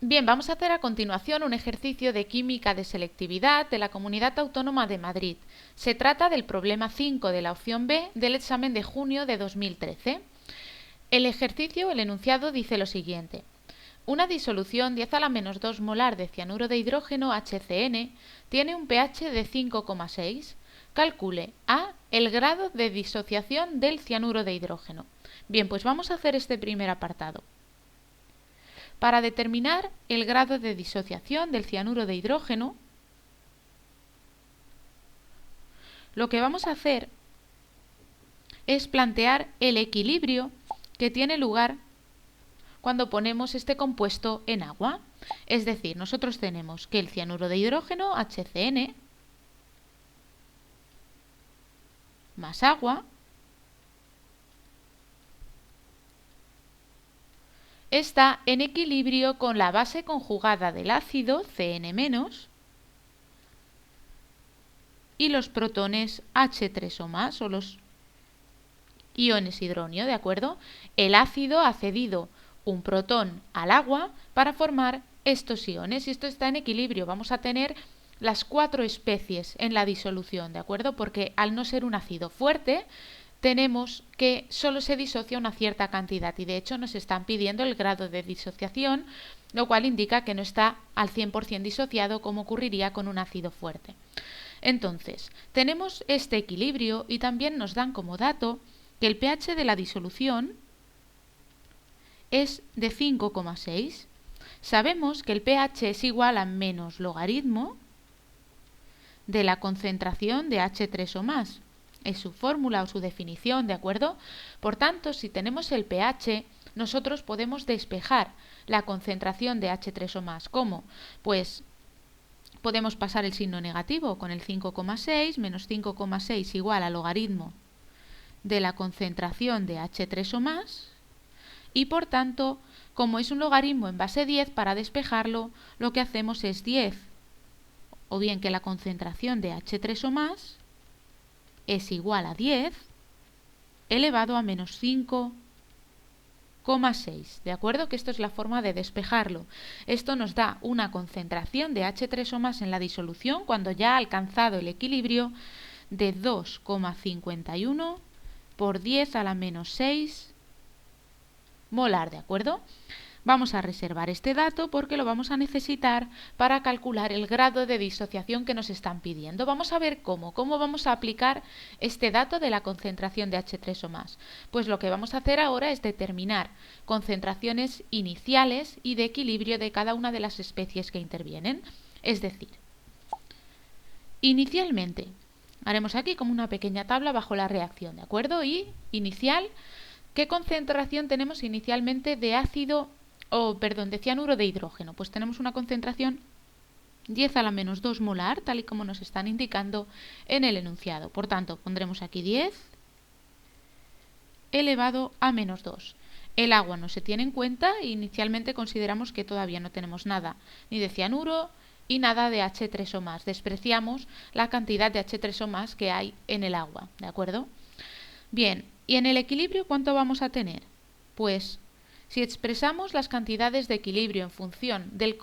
Bien, vamos a hacer a continuación un ejercicio de química de selectividad de la Comunidad Autónoma de Madrid. Se trata del problema 5 de la opción B del examen de junio de 2013. El ejercicio, el enunciado, dice lo siguiente. Una disolución 10 a la menos 2 molar de cianuro de hidrógeno HCN tiene un pH de 5,6. Calcule A, el grado de disociación del cianuro de hidrógeno. Bien, pues vamos a hacer este primer apartado. Para determinar el grado de disociación del cianuro de hidrógeno, lo que vamos a hacer es plantear el equilibrio que tiene lugar cuando ponemos este compuesto en agua. Es decir, nosotros tenemos que el cianuro de hidrógeno, HCN, más agua, está en equilibrio con la base conjugada del ácido, Cn-, y los protones H3 o más, o los iones hidronio, ¿de acuerdo? El ácido ha cedido un protón al agua para formar estos iones y esto está en equilibrio. Vamos a tener las 4 especies en la disolución, ¿de acuerdo? Porque al no ser un ácido fuerte, tenemos que solo se disocia una cierta cantidad y de hecho nos están pidiendo el grado de disociación, lo cual indica que no está al 100% disociado como ocurriría con un ácido fuerte. Entonces, tenemos este equilibrio y también nos dan como dato que el pH de la disolución es de 5,6. Sabemos que el pH es igual a menos logaritmo de la concentración de H3 o más. Es su fórmula o su definición, ¿de acuerdo? Por tanto, si tenemos el pH, nosotros podemos despejar la concentración de H3 o más. ¿Cómo? Pues podemos pasar el signo negativo con el 5,6 menos 5,6 igual a logaritmo de la concentración de H3 o más y por tanto, como es un logaritmo en base 10, para despejarlo lo que hacemos es 10 o bien que la concentración de H3 o más es igual a 10 elevado a menos 5,6, ¿de acuerdo? Que esto es la forma de despejarlo. Esto nos da una concentración de H3 o más en la disolución cuando ya ha alcanzado el equilibrio de 2,51 por 10 a la menos 6 molar, ¿de acuerdo? Vamos a reservar este dato porque lo vamos a necesitar para calcular el grado de disociación que nos están pidiendo. Vamos a ver cómo vamos a aplicar este dato de la concentración de H3 o más. Pues lo que vamos a hacer ahora es determinar concentraciones iniciales y de equilibrio de cada una de las especies que intervienen. Es decir, inicialmente, haremos aquí como una pequeña tabla bajo la reacción, ¿de acuerdo? Y inicial, ¿qué concentración tenemos inicialmente de de cianuro de hidrógeno? Pues tenemos una concentración 10 a la menos 2 molar, tal y como nos están indicando en el enunciado. Por tanto, pondremos aquí 10 elevado a menos 2. El agua no se tiene en cuenta e inicialmente consideramos que todavía no tenemos nada, ni de cianuro y nada de H3 o más. Despreciamos la cantidad de H3 o más que hay en el agua, ¿de acuerdo? Bien, ¿y en el equilibrio cuánto vamos a tener? Pues si expresamos las cantidades de equilibrio en función del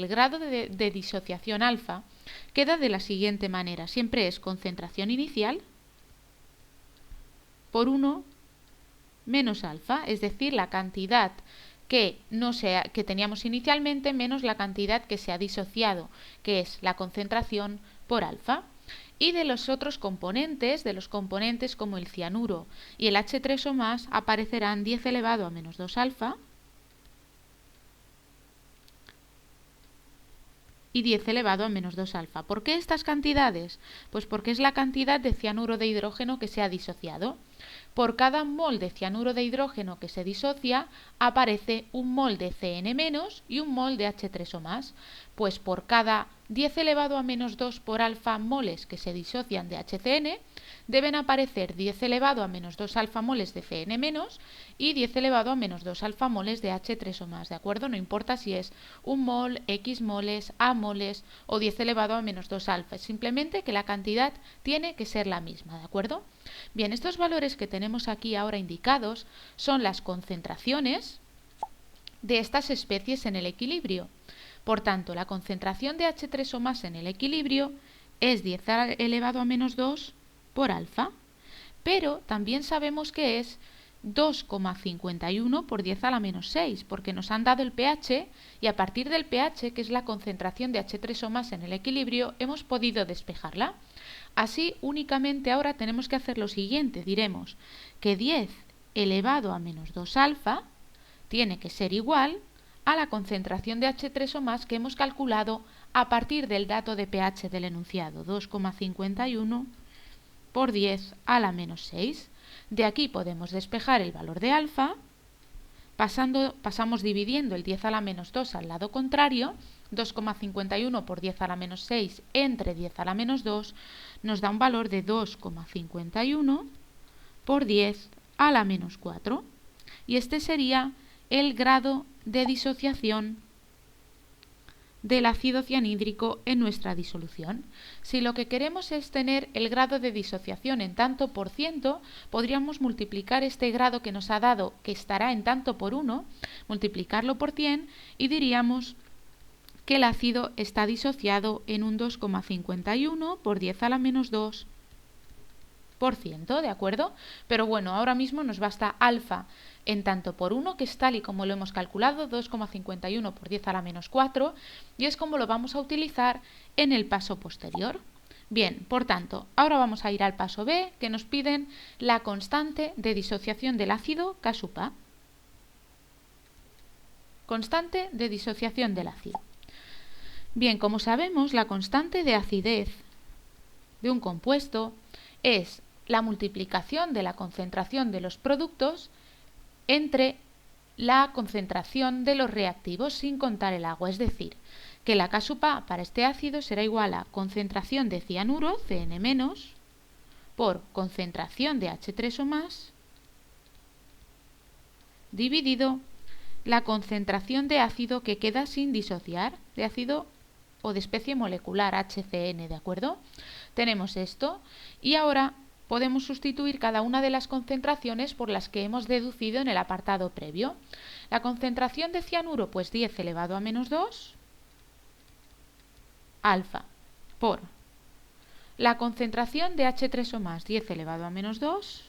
grado de disociación alfa, queda de la siguiente manera. Siempre es concentración inicial por 1 menos alfa, es decir, la cantidad que teníamos inicialmente menos la cantidad que se ha disociado, que es la concentración por alfa. Y de los otros componentes, como el cianuro y el H3 o más, aparecerán 10 elevado a menos 2 alfa y 10 elevado a menos 2 alfa. ¿Por qué estas cantidades? Pues porque es la cantidad de cianuro de hidrógeno que se ha disociado. Por cada mol de cianuro de hidrógeno que se disocia, aparece un mol de Cn- y un mol de H3 o más. Pues por cada 10 elevado a menos 2 por alfa moles que se disocian de HCN, deben aparecer 10 elevado a menos 2 alfa moles de Cn- y 10 elevado a menos 2 alfa moles de H3 o más, ¿de acuerdo? No importa si es un mol, X moles, A moles o 10 elevado a menos 2 alfa, es simplemente que la cantidad tiene que ser la misma, ¿de acuerdo? Bien, estos valores que tenemos aquí ahora indicados son las concentraciones de estas especies en el equilibrio. Por tanto, la concentración de H3 o más en el equilibrio es 10 elevado a menos 2 por alfa, pero también sabemos que es 2,51 por 10 a la menos 6, porque nos han dado el pH y a partir del pH, que es la concentración de H3 o más en el equilibrio, hemos podido despejarla. Así, únicamente ahora tenemos que hacer lo siguiente, diremos que 10 elevado a menos 2 alfa tiene que ser igual a la concentración de H3 o más que hemos calculado a partir del dato de pH del enunciado, 2,51 por 10 a la menos 6. De aquí podemos despejar el valor de alfa, pasamos dividiendo el 10 a la menos 2 al lado contrario, 2,51 por 10 a la menos 6 entre 10 a la menos 2 nos da un valor de 2,51 por 10 a la menos 4. Y este sería el grado de disociación del ácido cianhídrico en nuestra disolución. Si lo que queremos es tener el grado de disociación en tanto por ciento, podríamos multiplicar este grado que nos ha dado, que estará en tanto por 1, multiplicarlo por 100 y diríamos que el ácido está disociado en un 2,51 por 10 a la menos 2%, ¿de acuerdo? Pero bueno, ahora mismo nos basta alfa en tanto por 1, que es tal y como lo hemos calculado, 2,51 por 10 a la menos 4, y es como lo vamos a utilizar en el paso posterior. Bien, por tanto, ahora vamos a ir al paso B, que nos piden la constante de disociación del ácido K sub A. Constante de disociación del ácido. Bien, como sabemos, la constante de acidez de un compuesto es la multiplicación de la concentración de los productos entre la concentración de los reactivos sin contar el agua, es decir, que la K sub A para este ácido será igual a concentración de cianuro, Cn-, por concentración de H3 o más, dividido la concentración de ácido que queda sin disociar, de ácido o de especie molecular, HCN, ¿de acuerdo? Tenemos esto y ahora podemos sustituir cada una de las concentraciones por las que hemos deducido en el apartado previo. La concentración de cianuro, pues 10 elevado a menos 2, alfa, por la concentración de H3 o más, 10 elevado a menos 2,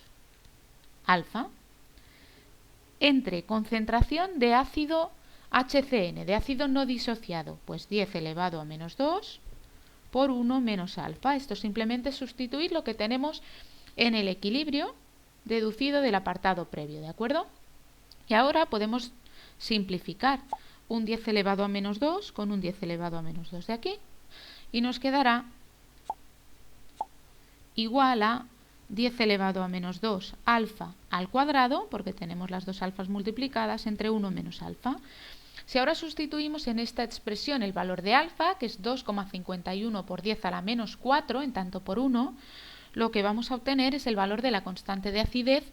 alfa, entre concentración de ácido HCN, de ácido no disociado, pues 10 elevado a menos 2 por 1 menos alfa. Esto simplemente es sustituir lo que tenemos en el equilibrio deducido del apartado previo, ¿de acuerdo? Y ahora podemos simplificar un 10 elevado a menos 2 con un 10 elevado a menos 2 de aquí y nos quedará igual a 10 elevado a menos 2 alfa al cuadrado, porque tenemos las dos alfas multiplicadas, entre 1 menos alfa. Si ahora sustituimos en esta expresión el valor de alfa, que es 2,51 por 10 a la menos 4 en tanto por 1, lo que vamos a obtener es el valor de la constante de acidez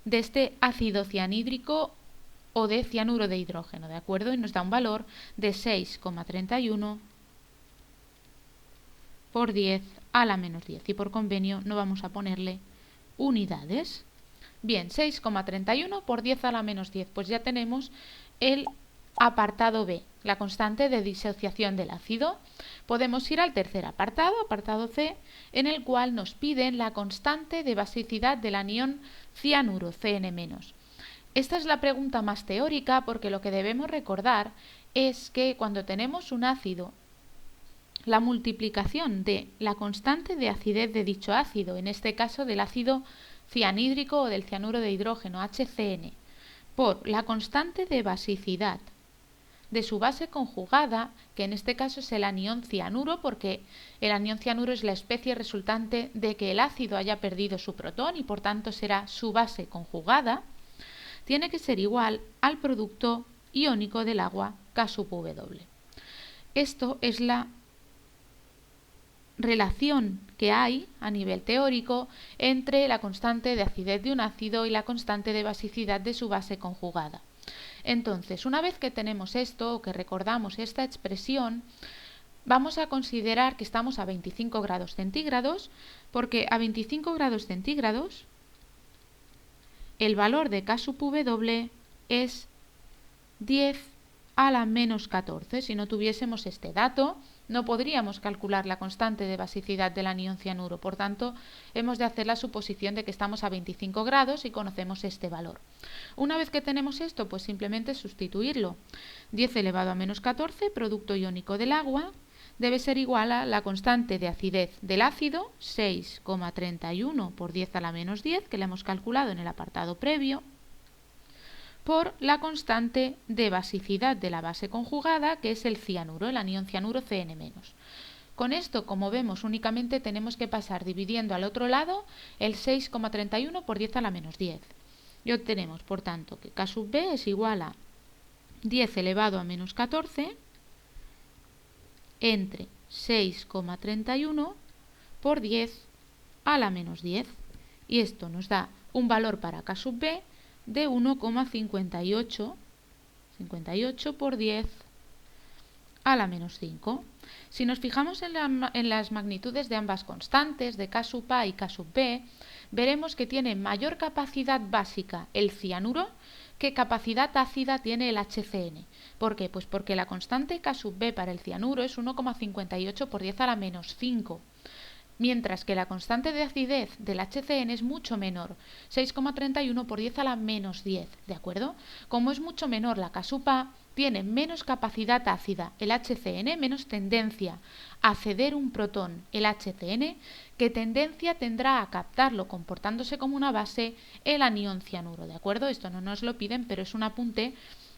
de este ácido cianhídrico o de cianuro de hidrógeno, ¿de acuerdo? Y nos da un valor de 6,31 por 10 a la menos 10. Y por convenio no vamos a ponerle unidades. Bien, 6,31 por 10 a la menos 10. Pues ya tenemos el apartado B, la constante de disociación del ácido. Podemos ir al tercer apartado, apartado C, en el cual nos piden la constante de basicidad del anión cianuro, Cn-. Esta es la pregunta más teórica porque lo que debemos recordar es que cuando tenemos un ácido, la multiplicación de la constante de acidez de dicho ácido, en este caso del ácido cianhídrico o del cianuro de hidrógeno, HCN, por la constante de basicidad de su base conjugada, que en este caso es el anión cianuro, porque el anión cianuro es la especie resultante de que el ácido haya perdido su protón y por tanto será su base conjugada, tiene que ser igual al producto iónico del agua K sub W. Esto es la relación que hay a nivel teórico entre la constante de acidez de un ácido y la constante de basicidad de su base conjugada. Entonces, una vez que tenemos esto o que recordamos esta expresión, vamos a considerar que estamos a 25 grados centígrados, porque a 25 grados centígrados el valor de K sub W es 10 a la menos 14. Si no tuviésemos este dato, no podríamos calcular la constante de basicidad del anión cianuro. Por tanto, hemos de hacer la suposición de que estamos a 25 grados y conocemos este valor. Una vez que tenemos esto, pues simplemente sustituirlo. 10 elevado a menos 14, producto iónico del agua, debe ser igual a la constante de acidez del ácido, 6,31 por 10 a la menos 10, que la hemos calculado en el apartado previo, por la constante de basicidad de la base conjugada, que es el cianuro, el anión cianuro Cn-. Con esto, como vemos, únicamente tenemos que pasar dividiendo al otro lado el 6,31 por 10 a la menos 10. Y obtenemos, por tanto, que K sub B es igual a 10 elevado a menos 14 entre 6,31 por 10 a la menos 10. Y esto nos da un valor para K sub B de 1,58 por 10 a la menos 5. Si nos fijamos en las magnitudes de ambas constantes, de K sub A y K sub B, veremos que tiene mayor capacidad básica el cianuro que capacidad ácida tiene el HCN. ¿Por qué? Pues porque la constante K sub B para el cianuro es 1,58 por 10 a la menos 5. Mientras que la constante de acidez del HCN es mucho menor, 6,31 por 10 a la menos 10, ¿de acuerdo? Como es mucho menor la K sub A, tiene menos capacidad ácida el HCN, menos tendencia a ceder un protón el HCN, que tendencia tendrá a captarlo comportándose como una base el anión cianuro, ¿de acuerdo? Esto no nos lo piden, pero es un apunte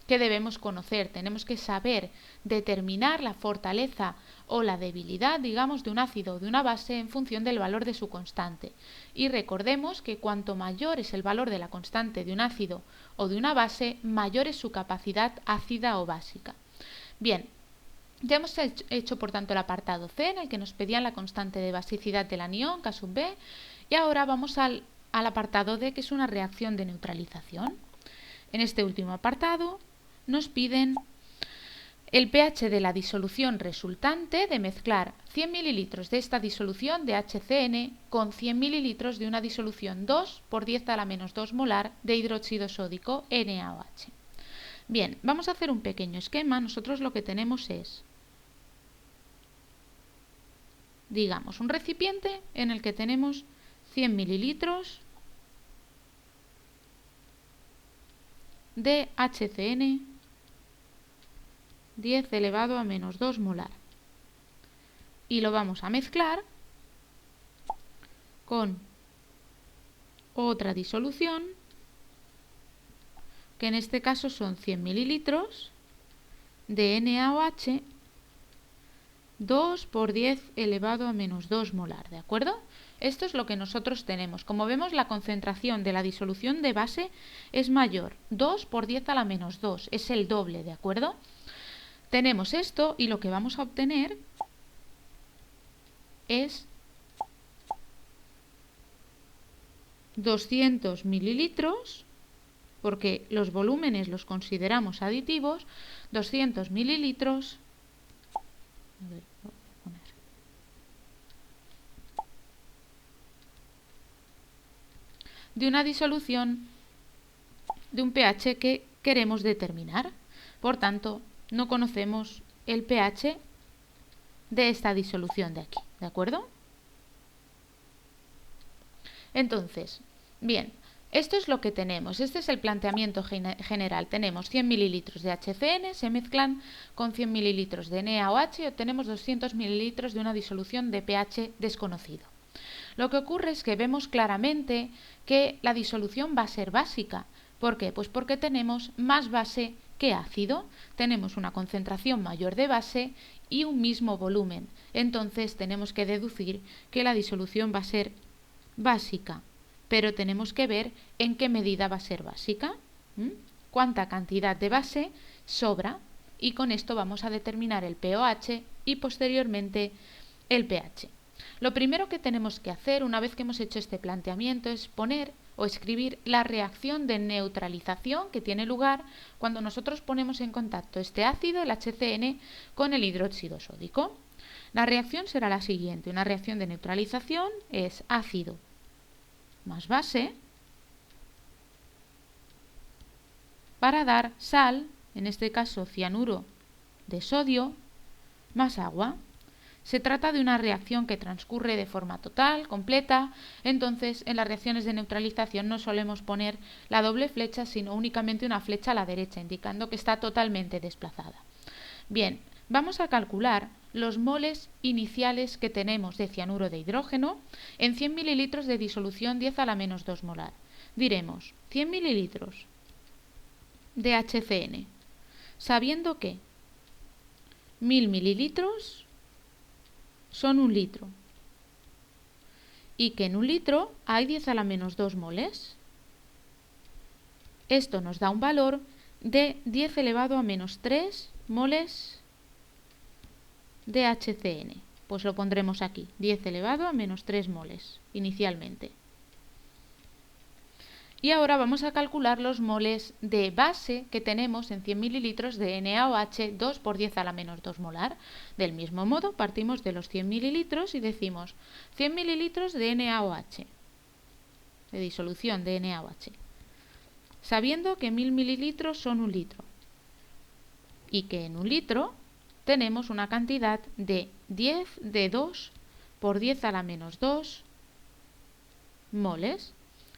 que debemos conocer. Tenemos que saber determinar la fortaleza o la debilidad, digamos, de un ácido o de una base en función del valor de su constante. Y recordemos que cuanto mayor es el valor de la constante de un ácido o de una base, mayor es su capacidad ácida o básica. Bien, ya hemos hecho por tanto el apartado C, en el que nos pedían la constante de basicidad del anión, K sub B, y ahora vamos al apartado D, que es una reacción de neutralización. En este último apartado nos piden el pH de la disolución resultante de mezclar 100 mililitros de esta disolución de HCN con 100 mililitros de una disolución 2 por 10 a la menos 2 molar de hidróxido sódico NaOH. Bien, vamos a hacer un pequeño esquema. Nosotros lo que tenemos es, digamos, un recipiente en el que tenemos 100 mililitros de HCN 10 elevado a menos 2 molar. Y lo vamos a mezclar con otra disolución, que en este caso son 100 mililitros de NaOH 2 por 10 elevado a menos 2 molar, ¿de acuerdo? Esto es lo que nosotros tenemos. Como vemos, la concentración de la disolución de base es mayor, 2 por 10 a la menos 2, es el doble, ¿de acuerdo? Tenemos esto y lo que vamos a obtener es 200 mililitros, porque los volúmenes los consideramos aditivos, 200 mililitros de una disolución de un pH que queremos determinar. Por tanto, no conocemos el pH de esta disolución de aquí, ¿de acuerdo? Entonces, bien, esto es lo que tenemos. Este es el planteamiento general. Tenemos 100 mililitros de HCN, se mezclan con 100 mililitros de NaOH y obtenemos 200 mililitros de una disolución de pH desconocido. Lo que ocurre es que vemos claramente que la disolución va a ser básica. ¿Por qué? Pues porque tenemos más base que ácido. Tenemos una concentración mayor de base y un mismo volumen. Entonces tenemos que deducir que la disolución va a ser básica. Pero tenemos que ver en qué medida va a ser básica, cuánta cantidad de base sobra, y con esto vamos a determinar el pOH y posteriormente el pH. Lo primero que tenemos que hacer una vez que hemos hecho este planteamiento es poner o escribir la reacción de neutralización que tiene lugar cuando nosotros ponemos en contacto este ácido, el HCN, con el hidróxido sódico. La reacción será la siguiente. Una reacción de neutralización es ácido más base para dar sal en este caso cianuro de sodio, más agua. Se trata de una reacción que transcurre de forma total, completa, entonces en las reacciones de neutralización no solemos poner la doble flecha, sino únicamente una flecha a la derecha, indicando que está totalmente desplazada. Bien, vamos a calcular los moles iniciales que tenemos de cianuro de hidrógeno en 100 mililitros de disolución 10 a la menos 2 molar. Diremos 100 mililitros de HCN, sabiendo que 1000 mililitros son 1 litro y que en 1 litro hay 10 a la menos 2 moles. Esto nos da un valor de 10 elevado a menos 3 moles de HCN. Pues lo pondremos aquí, 10 elevado a menos 3 moles inicialmente. Y ahora vamos a calcular los moles de base que tenemos en 100 mililitros de NaOH 2 por 10 a la menos 2 molar. Del mismo modo, partimos de los 100 mililitros y decimos 100 mililitros de NaOH, de disolución de NaOH, sabiendo que 1000 mililitros son 1 litro y que en 1 litro tenemos una cantidad de 10 de 2 por 10 a la menos 2 moles.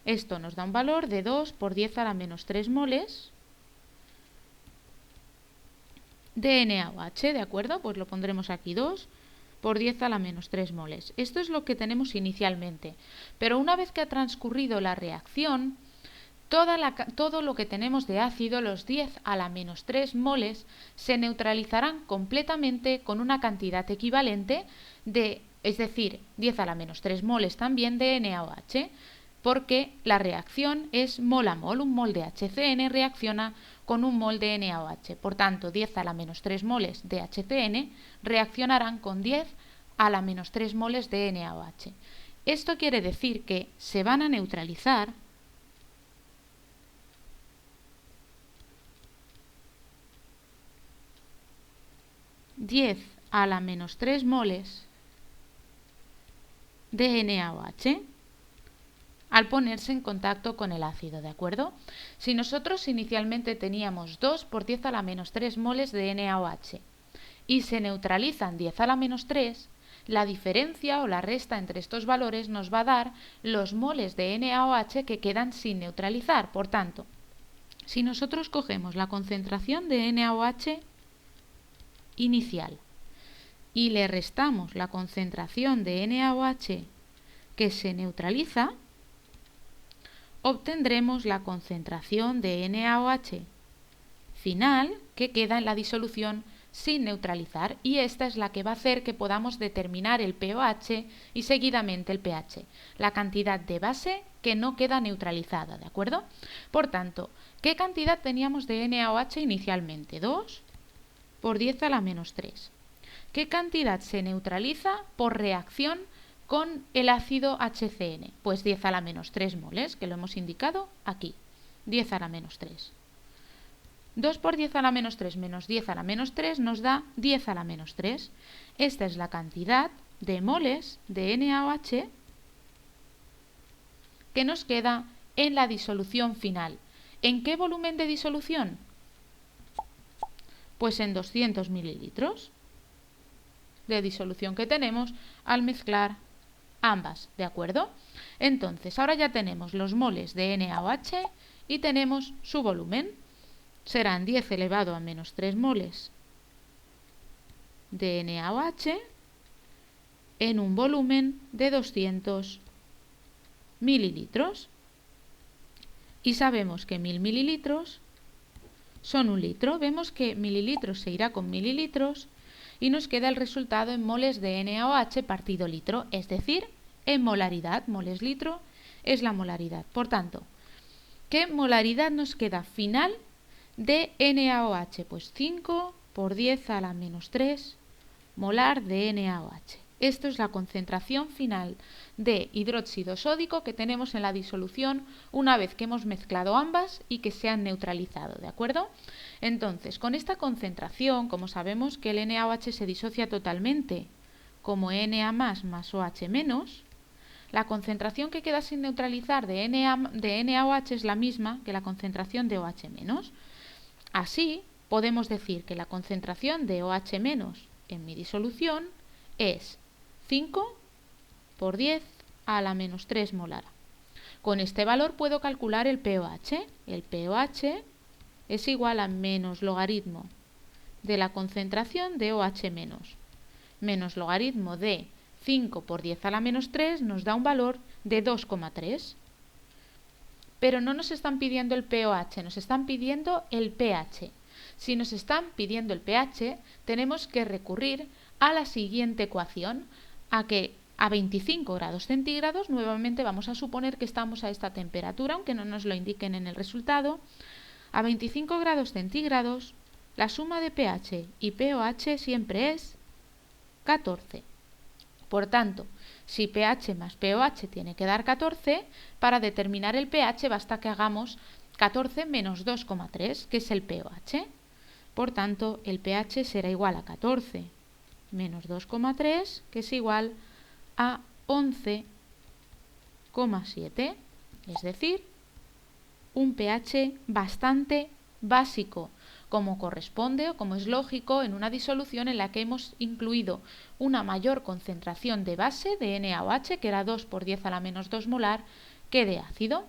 Esto nos da un valor de 2 por 10 a la menos 3 moles de NaOH, ¿de acuerdo? Pues lo pondremos aquí, 2 por 10 a la menos 3 moles. Esto es lo que tenemos inicialmente, pero una vez que ha transcurrido la reacción, todo lo que tenemos de ácido, los 10 a la menos 3 moles, se neutralizarán completamente con una cantidad equivalente de, es decir, 10 a la menos 3 moles también de NaOH, porque la reacción es mol a mol. Un mol de HCN reacciona con un mol de NaOH. Por tanto, 10 a la menos 3 moles de HCN reaccionarán con 10 a la menos 3 moles de NaOH. Esto quiere decir que se van a neutralizar (10 a la menos 3 moles de NaOH al ponerse en contacto con el ácido, ¿de acuerdo? Si nosotros inicialmente teníamos 2 por 10 a la menos 3 moles de NaOH y se neutralizan 10 a la menos 3, la diferencia o la resta entre estos valores nos va a dar los moles de NaOH que quedan sin neutralizar. Por tanto, si nosotros cogemos la concentración de NaOH inicial y le restamos la concentración de NaOH que se neutraliza, obtendremos la concentración de NaOH final que queda en la disolución sin neutralizar, y esta es la que va a hacer que podamos determinar el pOH y seguidamente el pH, la cantidad de base que no queda neutralizada, ¿de acuerdo? Por tanto, ¿qué cantidad teníamos de NaOH inicialmente? 2 por 10 a la menos 3. ¿Qué cantidad se neutraliza por reacción con el ácido HCN? Pues 10 a la menos 3 moles, que lo hemos indicado aquí, 10 a la menos 3. 2 por 10 a la menos 3 menos 10 a la menos 3 nos da 10 a la menos 3. Esta es la cantidad de moles de NaOH que nos queda en la disolución final. ¿En qué volumen de disolución? Pues en 200 mililitros de disolución que tenemos al mezclar ambas, ¿de acuerdo? Entonces, ahora ya tenemos los moles de NaOH y tenemos su volumen. Serán 10 elevado a menos 3 moles de NaOH en un volumen de 200 mililitros. Y sabemos que 1000 mililitros son 1 litro. Vemos que mililitros se irá con mililitros y nos queda el resultado en moles de NaOH partido litro, es decir, en molaridad. Moles litro es la molaridad. Por tanto, ¿qué molaridad nos queda final de NaOH? Pues 5 por 10 a la menos 3 molar de NaOH. Esto es la concentración final de hidróxido sódico que tenemos en la disolución una vez que hemos mezclado ambas y que se han neutralizado, ¿de acuerdo? Entonces, con esta concentración, como sabemos que el NaOH se disocia totalmente como Na más OH menos, la concentración que queda sin neutralizar de NaOH es la misma que la concentración de OH menos. Así, podemos decir que la concentración de OH- en mi disolución es 5 por 10 a la menos 3 molar. Con este valor puedo calcular el pOH. El pOH es igual a menos logaritmo de la concentración de OH- menos logaritmo de 5 por 10 a la menos 3 nos da un valor de 2,3. Pero no nos están pidiendo el pOH, nos están pidiendo el pH. Si nos están pidiendo el pH, tenemos que recurrir a la siguiente ecuación, a que a 25 grados centígrados, nuevamente vamos a suponer que estamos a esta temperatura, aunque no nos lo indiquen en el resultado. A 25 grados centígrados, la suma de pH y pOH siempre es 14. Por tanto, si pH más pOH tiene que dar 14, para determinar el pH basta que hagamos 14 menos 2,3, que es el pOH. Por tanto, el pH será igual a 14 menos 2,3, que es igual a 11,7. Es decir, un pH bastante básico, como corresponde o como es lógico en una disolución en la que hemos incluido una mayor concentración de base de NaOH, que era 2 por 10 a la menos 2 molar, que de ácido.